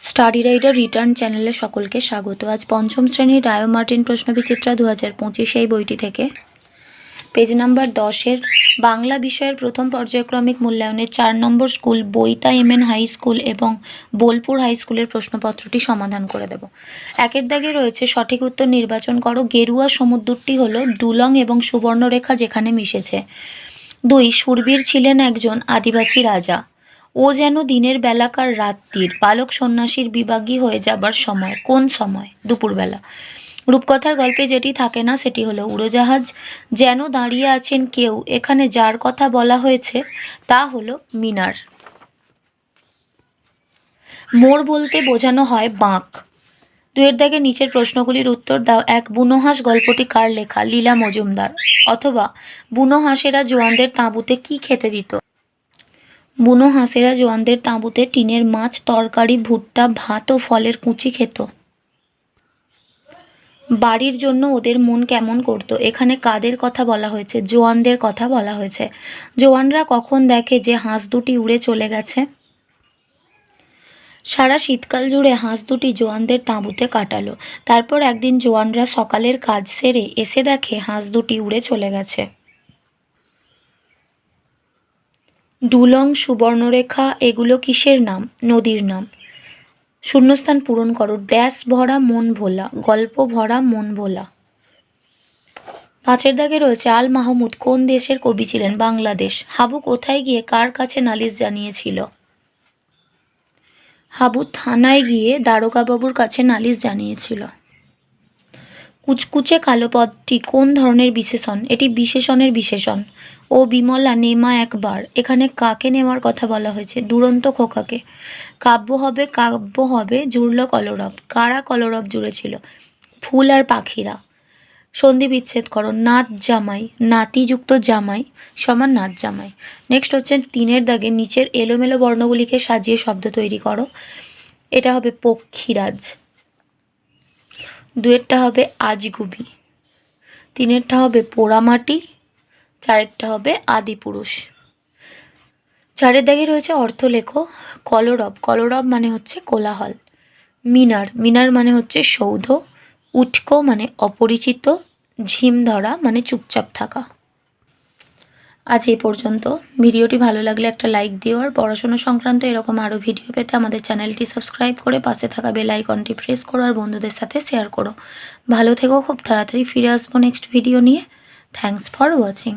Study rider return চ্যানেলে সকলকে স্বাগত। আজ পঞ্চম শ্রেণীর রায় মার্টিন প্রশ্নবিচিত্রা 2025 এই বইটি থেকে পেজ নাম্বার 10-এর বাংলা বিষয়ের প্রথম পর্যায়ক্রমিক মূল্যায়নের 4 নম্বর স্কুল বইতা এমএন হাই স্কুল এবং বোলপুর হাই স্কুলের প্রশ্নপত্রটি সমাধান করে দেব। একের দাগে রয়েছে সঠিক উত্তর নির্বাচন করো। গেরুয়া সমুদ্রটি হলো ডুলং এবং সুবর্ণরেখা যেখানে মিশেছে। 2 শূরবীর ছিলেন একজন আদিবাসী রাজা। ও যেন দিনের বেলাকার রাত্রির বালক সন্ন্যাসীর বিভাগী হয়ে যাবার সময়। কোন সময়? দুপুরবেলা। রূপকথার গল্পে যেটি থাকে না সেটি হলো উড়োজাহাজ। যেন দাঁড়িয়ে আছেন কেউ, এখানে যার কথা বলা হয়েছে তা হলো মিনার। মোর বলতে বোঝানো হয় বাঁক। 2-এর দাগে নিচের প্রশ্নগুলির উত্তর দাও। 1 বুনো হাঁস গল্পটি কার লেখা? লীলা মজুমদার। অথবা বুনো হাঁসেরা জোয়ানদের তাঁবুতে কি খেতে দিত? বুনো হাঁসেরা জোয়ানদের তাঁবুতে টিনের মাছ, তরকারি, ভুট্টা, ভাত ও ফলের কুচি খেত। বাড়ির জন্য ওদের মন কেমন করত? এখানে কাদের কথা বলা হয়েছে? জোয়ানদের কথা বলা হয়েছে। জোয়ানরা কখন দেখে যে হাঁস দুটি উড়ে চলে গেছে? সারা শীতকাল জুড়ে হাঁস দুটি জোয়ানদের তাঁবুতে কাটালো। তারপর একদিন জোয়ানরা সকালের কাজ সেরে এসে দেখে হাঁস দুটি উড়ে চলে গেছে। ডুলং, সুবর্ণরেখা এগুলো কিসের নাম? নদীর নাম। শূন্যস্থান পূরণ করো। ড্যাশ ভরা মন ভোলা, গল্প ভরা মন ভোলা। 5-এর দাগে রয়েছে আল মাহমুদ কোন দেশের কবি ছিলেন? বাংলাদেশ। হাবু কোথায় গিয়ে কার কাছে নালিশ জানিয়েছিল? হাবু থানায় গিয়ে দারোগাবাবুর কাছে নালিশ জানিয়েছিল। কুচকুচে কালো পদটি কোন ধরনের বিশেষণ? এটি বিশেষণের বিশেষণ। ও বিমলা নেমা একবার, এখানে কাকে নেওয়ার কথা বলা হয়েছে? দুরন্ত খোকাকে। কাব্য হবে জুড়ল কলরব। কারা কলরব জুড়েছিল? ফুল আর পাখিরা। সন্ধি বিচ্ছেদ করো। নাত জামাই, নাতিযুক্ত জামাই সমান নাত জামাই। নেক্সট হচ্ছে 3-এর দাগে নিচের এলোমেলো বর্ণগুলিকে সাজিয়ে শব্দ তৈরি করো। এটা হবে পক্ষীরাজ। 2-এরটা হবে আজগুবি। 3-এরটা হবে পোড়ামাটি। 4-এরটা হবে আদিপুরুষ। 4-এর দাগে রয়েছে অর্থ লেখো। কলরব, কলরব মানে হচ্ছে কোলাহল। মিনার, মিনার মানে হচ্ছে সৌধ। উটকো মানে অপরিচিত। ঝিম ধরা মানে চুপচাপ থাকা। আজ এই পর্যন্ত। ভিডিওটি ভালো লাগলে একটা লাইক দিও, আর পড়াশোনা সংক্রান্ত এরকম আরও ভিডিও পেতে আমাদের চ্যানেলটি সাবস্ক্রাইব করে পাশে থাকা বেল আইকনটি প্রেস করো, আর বন্ধুদের সাথে শেয়ার করো। ভালো থেকো, খুব তাড়াতাড়ি ফিরে আসবো নেক্সট ভিডিও নিয়ে। Thanks for watching.